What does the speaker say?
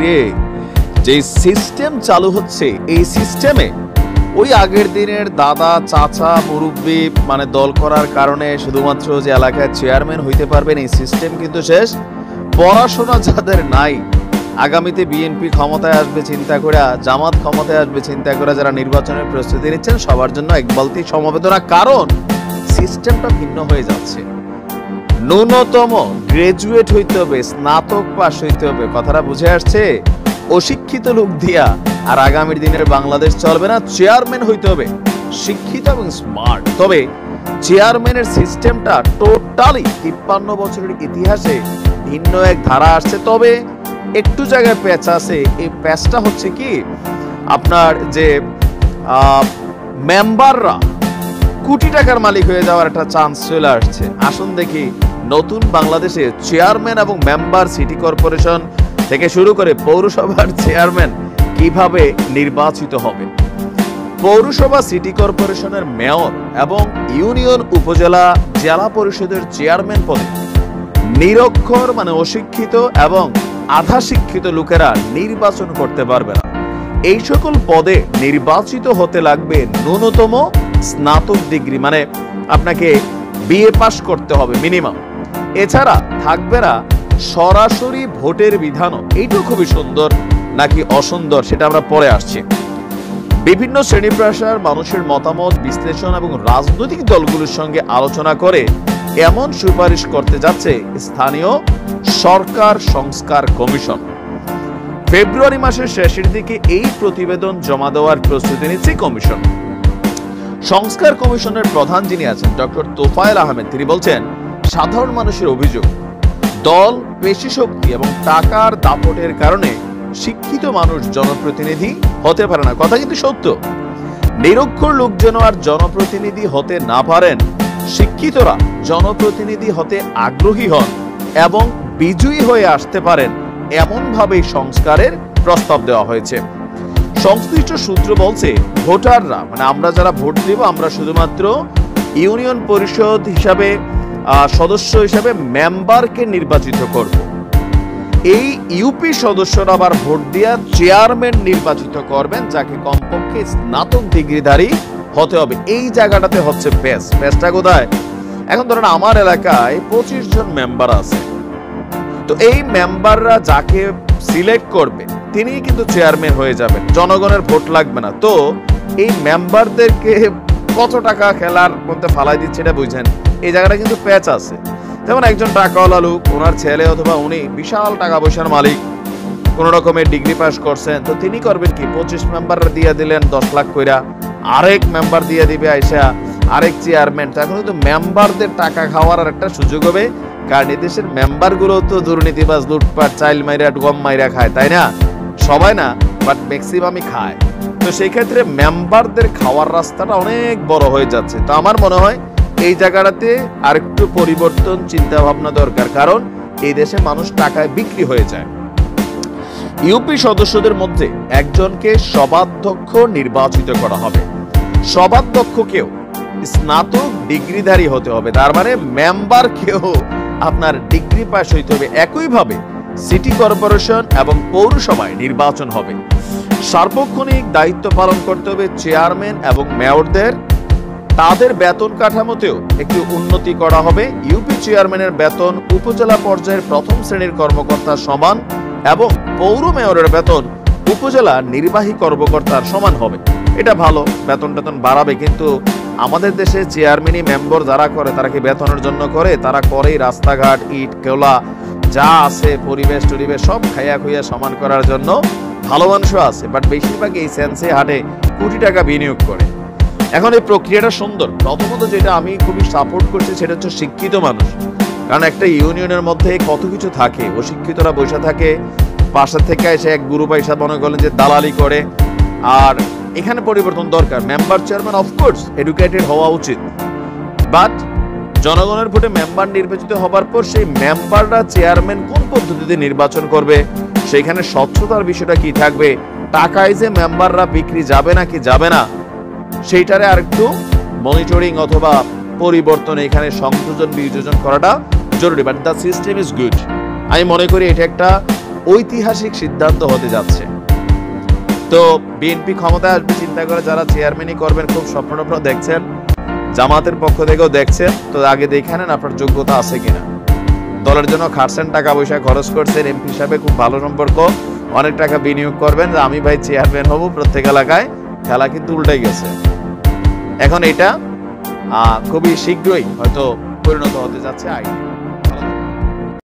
রে, যে সিস্টেম চালু হচ্ছে এই সিস্টেমে ওই আগের দিনের দাদা চাচা মুরব্বী মানে দল করার কারণে শুধুমাত্র যে এলাকায় চেয়ারম্যান হইতে পারবেন এই সিস্টেম কিন্তু শেষ। পড়াশোনা যাদের নাই, আগামীতে বিএনপি ক্ষমতায় আসবে চিন্তা করে, জামাত ক্ষমতায় আসবে চিন্তা করে যারা নির্বাচনের প্রস্তুতি নিচ্ছেন সবার জন্য এক বালতি সমবেদনা, কারণ সিস্টেমটা ভিন্ন হয়ে যাচ্ছে। ন্যূনতম গ্রাজুয়েট হইতে হবে, স্নাতক পাস হইতে হবে, কথাটা বুঝে আসছে? অশিক্ষিত লোক দিয়া আর আগামীর দিনের বাংলাদেশ চলবে না। চেয়ারম্যান হইতে হবে শিক্ষিত এবং স্মার্ট। তবে চেয়ারম্যানের সিস্টেমটা টোটালি 53 বছরের ইতিহাসে ভিন্ন এক ধারা আসছে। তবে একটু জায়গায় প্যাচ আছে। এই প্যাচটা হচ্ছে কি, আপনার যে মেম্বাররা কোটি টাকার মালিক হয়ে যাওয়ার একটা চান্স চলে আসছে। আসুন দেখি নতুন বাংলাদেশে চেয়ারম্যান এবং মেম্বার সিটি কর্পোরেশন থেকে শুরু করে পৌরসভার চেয়ারম্যান কিভাবে নির্বাচিত হবে। পৌরসভা সিটি কর্পোরেশনের মেয়র এবং ইউনিয়ন উপজেলা জেলা পরিষদের চেয়ারম্যান পদে নিরক্ষর মানে অশিক্ষিত এবং আধা শিক্ষিত লোকেরা নির্বাচন করতে পারবে না। এই সকল পদে নির্বাচিত হতে লাগবে ন্যূনতম স্নাতক ডিগ্রি, মানে আপনাকে বিএ পাস করতে হবে মিনিমাম। এছাড়া থাকবে না সরাসরি ভোটের বিধানও। এইটাও খুবই সুন্দর নাকি অসুন্দর সেটা আমরা পরে আসছি। বিভিন্ন শ্রেণী পেশার মানুষের মতামত বিশ্লেষণ এবং রাজনৈতিক দলগুলোর সঙ্গে আলোচনা করে এমন সুপারিশ করতে যাচ্ছে স্থানীয় সরকার সংস্কার কমিশন। ফেব্রুয়ারি মাসের শেষের দিকে এই প্রতিবেদন জমা দেওয়ার প্রস্তুতি নিচ্ছে কমিশন। সংস্কার কমিশনের প্রধান যিনি আছেন ডক্টর তোফায়েল আহমেদ, তিনি বলছেন সাধারণ মানুষের অভিযোগ দল পেশি শক্তি এবং টাকার দাপটের কারণে শিক্ষিত মানুষ জনপ্রতিনিধি হতে পারে না। কথা কিন্তু সত্য। নিরক্ষর লোক যেন আর জনপ্রতিনিধি হতে না পারেন, শিক্ষিতরা জনপ্রতিনিধি হতে আগ্রহী হন এবং বিজয়ী হয়ে আসতে পারেন, এমন ভাবেই সংস্কারের প্রস্তাব দেওয়া হয়েছে। সংশ্লিষ্ট সূত্র বলছে ভোটাররা মানে আমরা যারা ভোট দেব আমরা শুধুমাত্র ইউনিয়ন পরিষদ হিসাবে সদস্য হিসাবে মেম্বারকে নির্বাচিত করব। এই ইউপি সদস্যরা আবার ভোট দিয়া চেয়ারম্যান নির্বাচিত করবেন, যাকে কমপক্ষে স্নাতক ডিগ্রিধারী হতে হবে। এই জায়গাটাতে হচ্ছে পেসটা কোথায়? এখন ধরেন আমার এলাকায় 25 জন মেম্বার আছে, তো এই মেম্বাররা যাকে সিলেক্ট করবে তিনি কিন্তু চেয়ারম্যান হয়ে যাবেন, জনগণের ভোট লাগবে না। তো এই মেম্বারদেরকে কত টাকা খেলার মধ্যে ফালাই দিচ্ছে এটা বুঝেন। এই জায়গাটা কিন্তু প্যাচ আছে। যেমন একজন টাকাওয়ালা লোক, ওনার ছেলে অথবা উনি বিশাল টাকা পয়সার মালিক, কোন রকমের ডিগ্রি পাস করছেন, তো তিনি করবেন কি 25 মেম্বার দিয়ে দিলেন 10 লাখ কইরা, আরেক মেম্বার দিয়ে দিবে আইসা আরেক চেয়ারম্যান। এখন কিন্তু মেম্বারদের টাকা খাওয়ার আর একটা সুযোগ হবে, কারণ এদেশের মেম্বার গুলো তো দুর্নীতিবাজ, লুটপাট, চাইল মাইরা গম মাইরা খায়, তাই না? সবাই না, বাট ম্যাক্সিমামই খায়। তো সেই ক্ষেত্রে মেম্বারদের খাওয়ার রাস্তাটা অনেক বড় হয়ে যাচ্ছে। তো আমার মনে হয় এই জায়গাটাতে আরেকটু পরিবর্তন চিন্তা ভাবনা দরকার, কারণ এই দেশে মানুষ টাকায় বিক্রি হয়ে যায়। ইউপি সদস্যদের মধ্যে একজনকে সভাধ্যক্ষ নির্বাচিত করা হবে। সভাধ্যক্ষকেও স্নাতক ডিগ্রিধারী হতে হবে, তার মানে মেম্বারকেও আপনার ডিগ্রি পাস হইতে হবে। একইভাবে সিটি কর্পোরেশন এবং পৌরসভায় নির্বাচন হবে। সার্বক্ষণিক দায়িত্ব পালন করতে হবে চেয়ারম্যান এবং মেয়রদের। তাদের বেতন কাঠামোতেও একটু উন্নতি করা হবে। ইউপি চেয়ারম্যানের বেতন উপজেলা পর্যায়ের প্রথম শ্রেণীর কর্মকর্তার সমান এবং পৌর মেয়রের বেতন উপজেলা নির্বাহী কর্মকর্তার সমান হবে। এটা ভালো, বেতন বাড়াবে। কিন্তু আমাদের দেশে চেয়ারম্যানই মেম্বার যারা করে তারা কি বেতনের জন্য করে? তারা করেই রাস্তাঘাট, ইট কেলা যা আছে, পরিবেশ টরিবেশ সব খাইয়া খুইয়া সমান করার জন্য। ভালো মানুষও আছে, বাট বেশিরভাগ এই সেন্সে হাটে কোটি টাকা বিনিয়োগ করে। এখন এই প্রক্রিয়াটা সুন্দর। প্রথমত যেটা আমি খুবই সাপোর্ট করছি সেটা হচ্ছে শিক্ষিত মানুষ, কারণ একটা ইউনিয়নের মধ্যে কত কিছু থাকে। অশিক্ষিতরা বসে থাকে, পাশে থেকে এসে এক গুরু পয়সা মনে করলেন যে দালালি করে। আর এখানে পরিবর্তন দরকার। মেম্বার চেয়ারম্যান অফকোর্স এডুকেটেড হওয়া উচিত, বাট জনগণের ভোটে মেম্বার নির্বাচিত হবার পর সেই মেম্বাররা চেয়ারম্যান কোন পদ্ধতিতে নির্বাচন করবে, সেখানে স্বচ্ছতার বিষয়টা কি থাকবে, টাকায় যে মেম্বাররা বিক্রি যাবে নাকি যাবে না, সেইটারে আরেকটু মনিটরিং অথবা পরিবর্তন, এখানে সংযোজন বিযোজন করাটা জরুরি। But the system is good. আমি মনে করি এটা একটা ঐতিহাসিক সিদ্ধান্ত হতে যাচ্ছে। তো বিএনপি ক্ষমতায় আসবে চিন্তা করে যারা চেয়ারম্যানই করবেন খুব স্বপ্ন দেখছেন, জামাতের পক্ষ থেকেও দেখছেন, তো আগে দেখে নেন আপনার যোগ্যতা আছে কিনা। দলের জন্য খাটছেন, টাকা পয়সা খরচ করছেন, এমপি হিসাবে খুব ভালো সম্পর্ক, অনেক টাকা বিনিয়োগ করবেন যে আমি ভাই চেয়ারম্যান হব প্রত্যেক এলাকায়। খেলা কিন্তু উল্টে গেছে। এখন এটা খুবই শীঘ্রই হয়তো পরিণত হতে যাচ্ছে আইন।